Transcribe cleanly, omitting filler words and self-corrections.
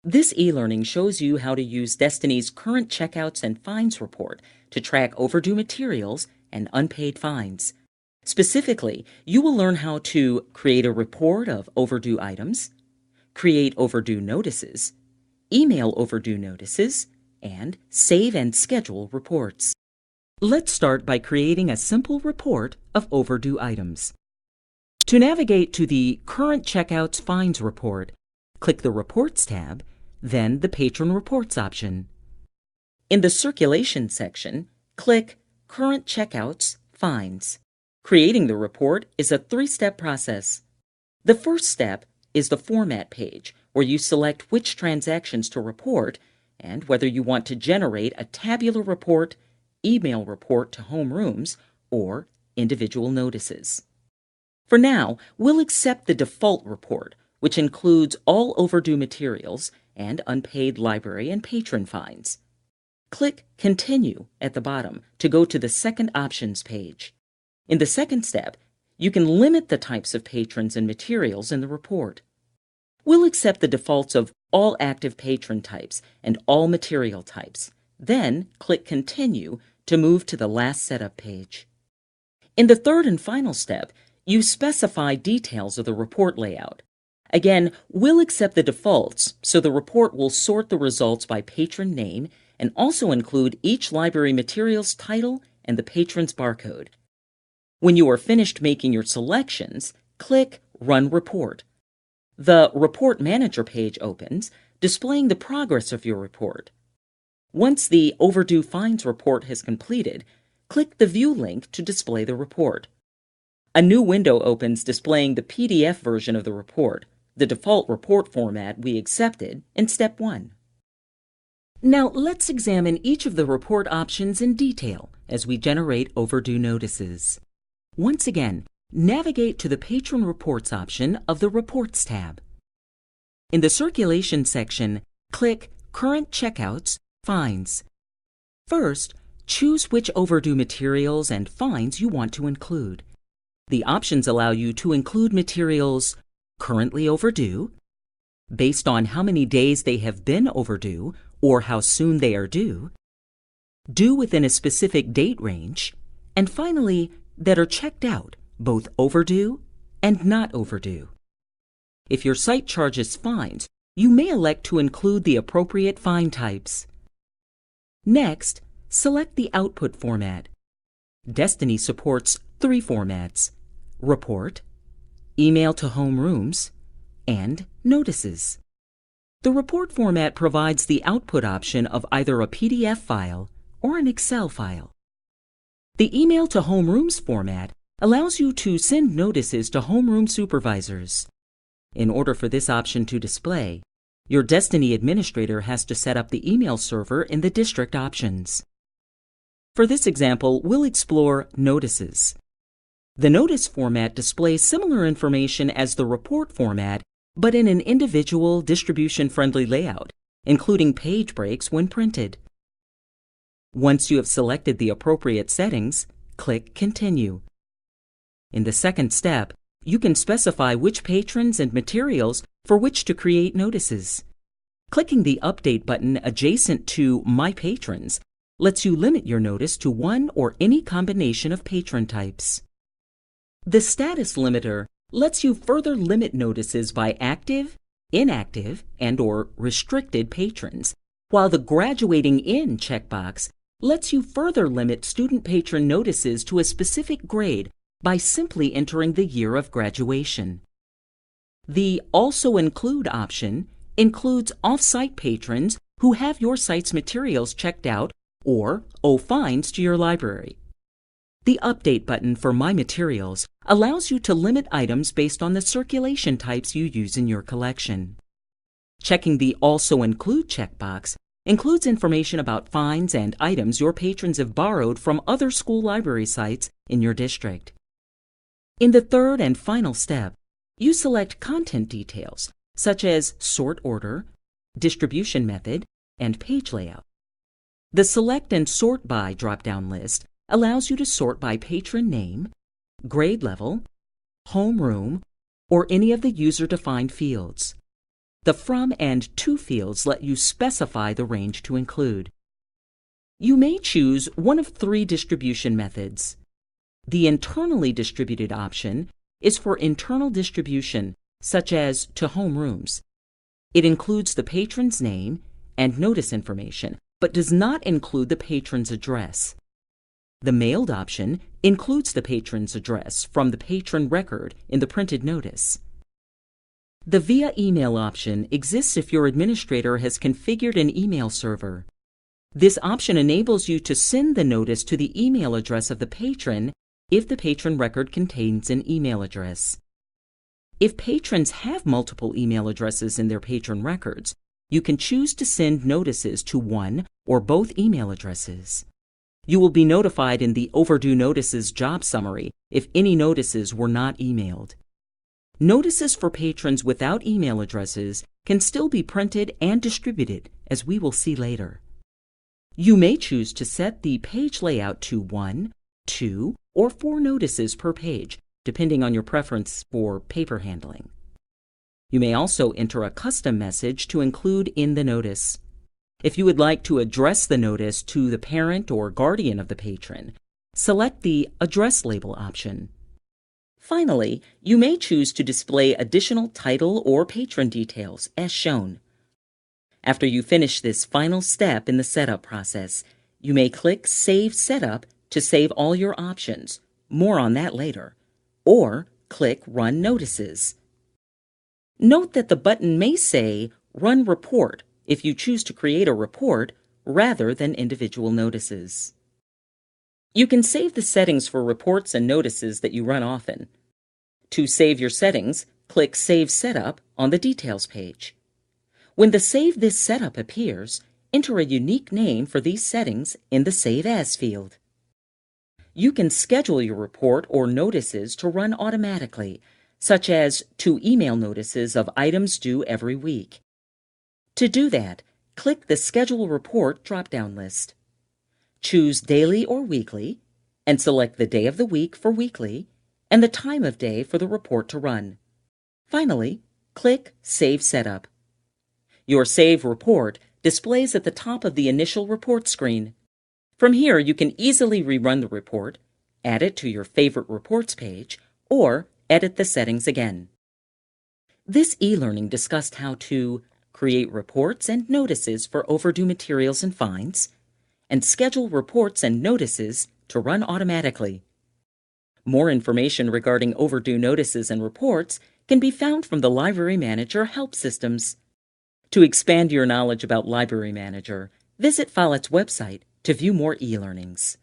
This e-learning shows you how to use Destiny's current checkouts and fines report to track overdue materials and unpaid fines. Specifically, you will learn how to create a report of overdue items, create overdue notices, email overdue notices, and save and schedule reports. Let's start by creating a simple report of overdue items. To navigate to the Current Checkouts Fines report, click the Reports tab, then the Patron Reports option. In the Circulation section, click Current Checkouts Fines. Creating the report is a three-step process. The first step is the Format page, where you select which transactions to report and whether you want to generate a tabular report, email report to homerooms, or individual notices. For now, we'll accept the default report, which includes all overdue materials and unpaid library and patron fines. Click Continue at the bottom to go to the second options page. In the second step, you can limit the types of patrons and materials in the report. We'll accept the defaults of all active patron types and all material types. Then click Continue to move to the last setup page. In the third and final step, you specify details of the report layout. Again, we'll accept the defaults, so the report will sort the results by patron name and also include each library material's title and the patron's barcode. When you are finished making your selections, click Run Report. The Report Manager page opens, displaying the progress of your report. Once the Overdue Fines report has completed, click the View link to display the report. A new window opens displaying the PDF version of the report, the default report format we accepted in Step 1. Now let's examine each of the report options in detail as we generate overdue notices. Once again, navigate to the Patron Reports option of the Reports tab. In the Circulation section, click Current Checkouts, Fines. First, choose which overdue materials and fines you want to include. The options allow you to include materials currently overdue, based on how many days they have been overdue or how soon they are due within a specific date range, and finally, that are checked out, both overdue and not overdue. If your site charges fines, you may elect to include the appropriate fine types. Next, select the output format. Destiny supports 3 formats: report, email to homerooms, and notices. The report format provides the output option of either a PDF file or an Excel file. The email to homerooms format allows you to send notices to homeroom supervisors. In order for this option to display, your Destiny administrator has to set up the email server in the district options. For this example, we'll explore notices. The notice format displays similar information as the report format, but in an individual, distribution-friendly layout, including page breaks when printed. Once you have selected the appropriate settings, click Continue. In the second step, you can specify which patrons and materials for which to create notices. Clicking the Update button adjacent to My Patrons lets you limit your notice to one or any combination of patron types. The Status Limiter lets you further limit notices by active, inactive, and/or restricted patrons, while the Graduating In checkbox lets you further limit student patron notices to a specific grade by simply entering the year of graduation. The Also Include option includes off-site patrons who have your site's materials checked out or owe fines to your library. The Update button for My Materials allows you to limit items based on the circulation types you use in your collection. Checking the Also Include checkbox includes information about fines and items your patrons have borrowed from other school library sites in your district. In the third and final step, you select content details such as sort order, distribution method, and page layout. The Select and Sort By drop-down list allows you to sort by patron name, grade level, homeroom, or any of the user-defined fields. The From and To fields let you specify the range to include. You may choose one of three distribution methods. The internally distributed option is for internal distribution, such as to home rooms. It includes the patron's name and notice information, but does not include the patron's address. The mailed option includes the patron's address from the patron record in the printed notice. The via email option exists if your administrator has configured an email server. This option enables you to send the notice to the email address of the patron if the patron record contains an email address. If patrons have multiple email addresses in their patron records, you can choose to send notices to one or both email addresses. You will be notified in the Overdue Notices job summary if any notices were not emailed. Notices for patrons without email addresses can still be printed and distributed, as we will see later. You may choose to set the page layout to 1, 2, or 4 notices per page, depending on your preference for paper handling. You may also enter a custom message to include in the notice. If you would like to address the notice to the parent or guardian of the patron, select the Address Label option. Finally, you may choose to display additional title or patron details as shown. After you finish this final step in the setup process, you may click Save Setup to save all your options, more on that later, or click Run Notices. Note that the button may say Run Report if you choose to create a report rather than individual notices. You can save the settings for reports and notices that you run often. To save your settings, click Save Setup on the Details page. When the Save This Setup appears, enter a unique name for these settings in the Save As field. You can schedule your report or notices to run automatically, such as to email notices of items due every week. To do that, click the Schedule Report drop-down list. Choose Daily or Weekly, and select the day of the week for weekly and the time of day for the report to run. Finally, click Save Setup. Your Save Report displays at the top of the initial report screen. From here, you can easily rerun the report, add it to your favorite reports page, or edit the settings again. This e-learning discussed how to create reports and notices for overdue materials and fines, and schedule reports and notices to run automatically. More information regarding overdue notices and reports can be found from the Library Manager Help Systems. To expand your knowledge about Library Manager, visit Follett's website to view more e-learnings.